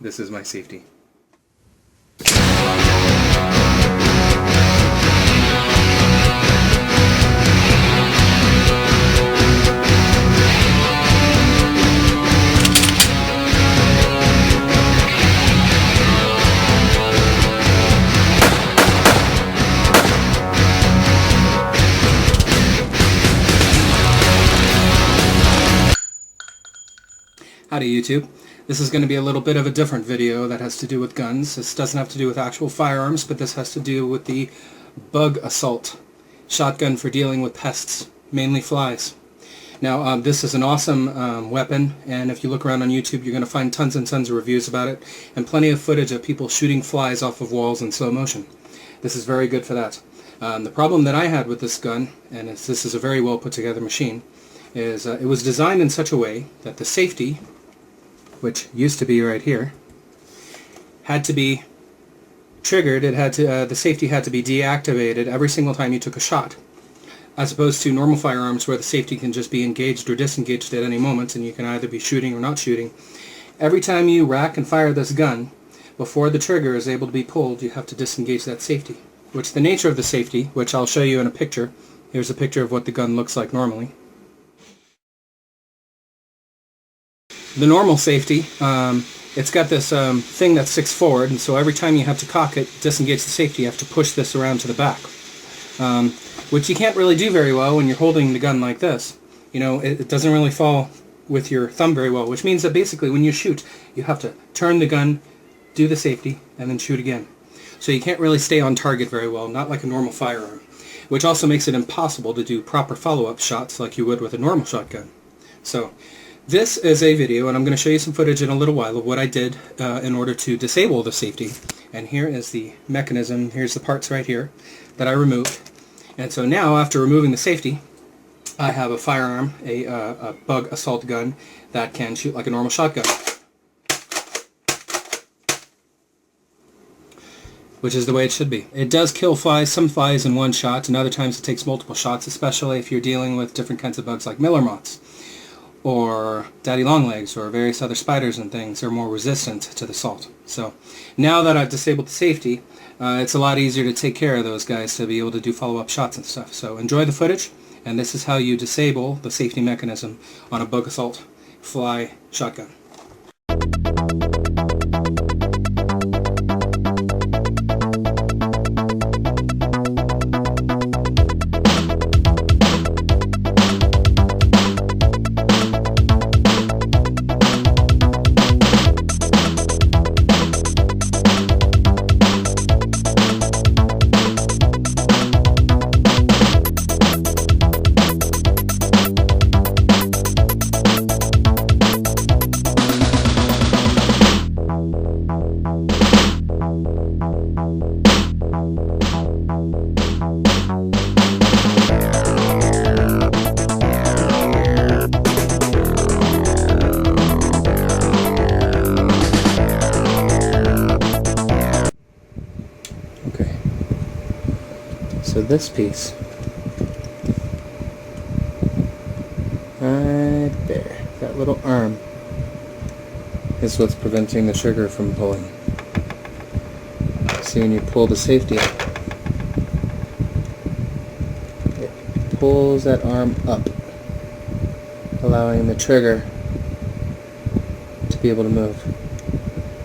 This is my safety. Howdy YouTube. This is going to be a little bit of a different video that has to do with guns. This doesn't have to do with actual firearms, but this has to do with the bug assault shotgun for dealing with pests, mainly flies. Now this is an awesome weapon, and if you look around on YouTube you're going to find tons and tons of reviews about it and plenty of footage of people shooting flies off of walls in slow motion. This is very good for that. The problem that I had with this gun, and this is a very well put together machine, is it was designed in such a way that the safety, which used to be right here, had to be triggered. It had to the safety had to be deactivated every single time you took a shot, as opposed to normal firearms where the safety can just be engaged or disengaged at any moment, and you can either be shooting or not shooting. Every time you rack and fire this gun, before the trigger is able to be pulled, you have to disengage that safety. Which the nature of the safety, which I'll show you in a picture. Here's a picture of what the gun looks like normally. The normal safety, it's got this thing that sticks forward, and so every time you have to cock it, disengage the safety, you have to push this around to the back. Which you can't really do very well when you're holding the gun like this. You know, it doesn't really fall with your thumb very well, which means that basically when you shoot, you have to turn the gun, do the safety, and then shoot again. So you can't really stay on target very well, not like a normal firearm. Which also makes it impossible to do proper follow-up shots like you would with a normal shotgun. So this is a video, and I'm going to show you some footage in a little while of what I did in order to disable the safety. And here is the mechanism. Here's the parts right here that I removed. And so now, after removing the safety, I have a firearm, a bug assault gun that can shoot like a normal shotgun, which is the way it should be. It does kill flies, some flies in one shot, and other times it takes multiple shots, especially if you're dealing with different kinds of bugs like miller moths, or daddy longlegs, or various other spiders and things are more resistant to the salt. So now that I've disabled the safety, it's a lot easier to take care of those guys to be able to do follow-up shots and stuff. So enjoy the footage, and this is how you disable the safety mechanism on a bug assault fly shotgun. So this piece, right there, that little arm, is what's preventing the trigger from pulling. See, when you pull the safety up, it pulls that arm up, allowing the trigger to be able to move.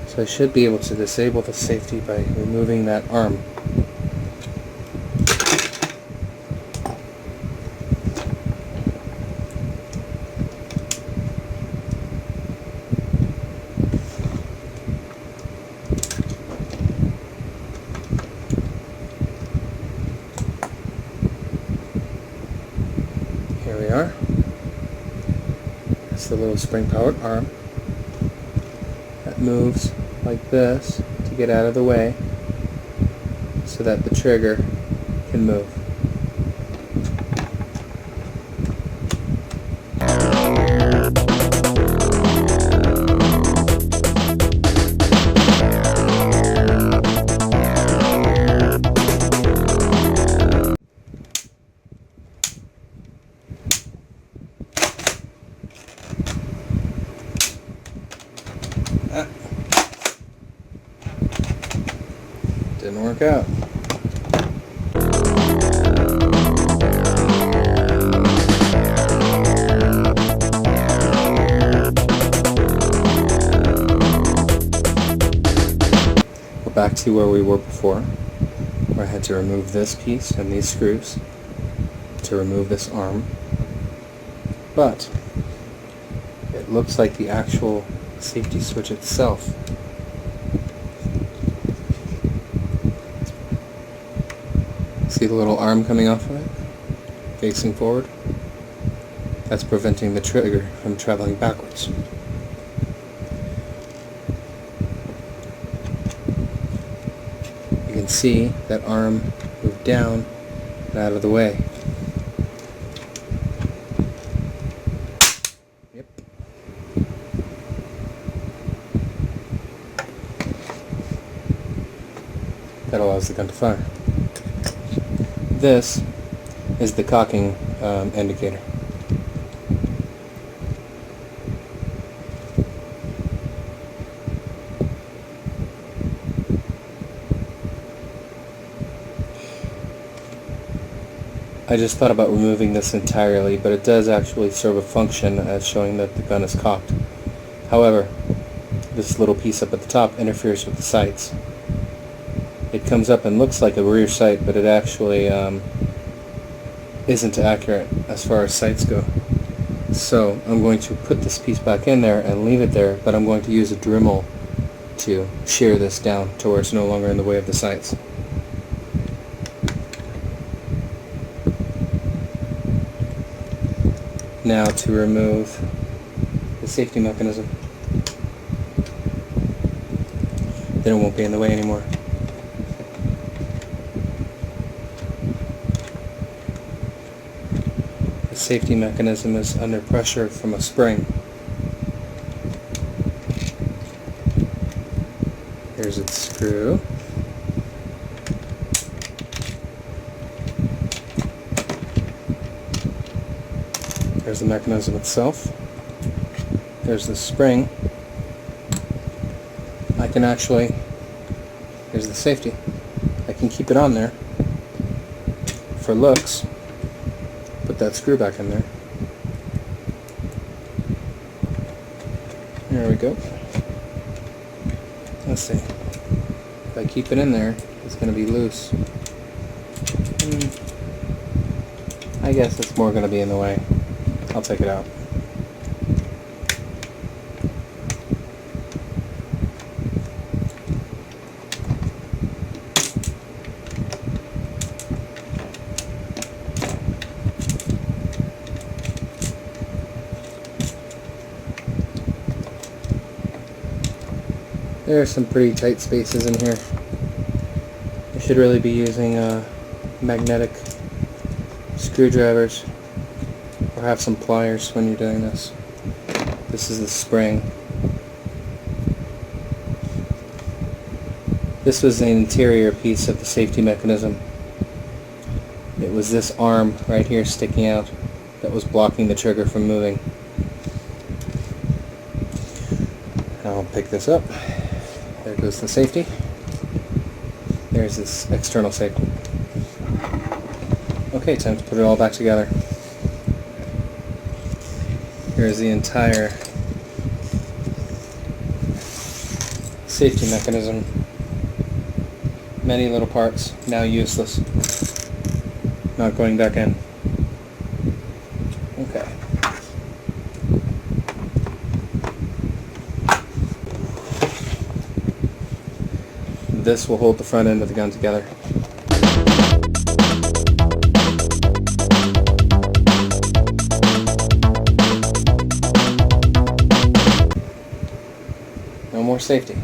So I should be able to disable the safety by removing that arm. Here we are. That's the little spring-powered arm that moves like this to get out of the way so that the trigger can move. Didn't work out. We're back to where we were before, where I had to remove this piece and these screws to remove this arm. But it looks like the actual safety switch itself see the little arm coming off of it, facing forward? That's preventing the trigger from traveling backwards. You can see that arm move down and out of the way. Yep. That allows the gun to fire. This is the cocking indicator. I just thought about removing this entirely, but it does actually serve a function as showing that the gun is cocked. However, this little piece up at the top interferes with the sights. It comes up and looks like a rear sight, but it actually isn't accurate as far as sights go. So I'm going to put this piece back in there and leave it there, but I'm going to use a Dremel to shear this down to where it's no longer in the way of the sights. Now to remove the safety mechanism. Then it won't be in the way anymore. The safety mechanism is under pressure from a spring. Here's its screw. There's the mechanism itself. There's the spring. I can actually, here's the safety. I can keep it on there for looks. Put that screw back in there. There we go. Let's see. If I keep it in there, it's going to be loose. I guess it's more going to be in the way. I'll take it out. There are some pretty tight spaces in here. You should really be using magnetic screwdrivers or have some pliers when you're doing this. This is the spring. This was the interior piece of the safety mechanism. It was this arm right here sticking out that was blocking the trigger from moving. I'll pick this up. There goes the safety. There's this external safety. Okay, time to put it all back together. Here's the entire safety mechanism. Many little parts, now useless. Not going back in. Okay. This will hold the front end of the gun together. No more safety.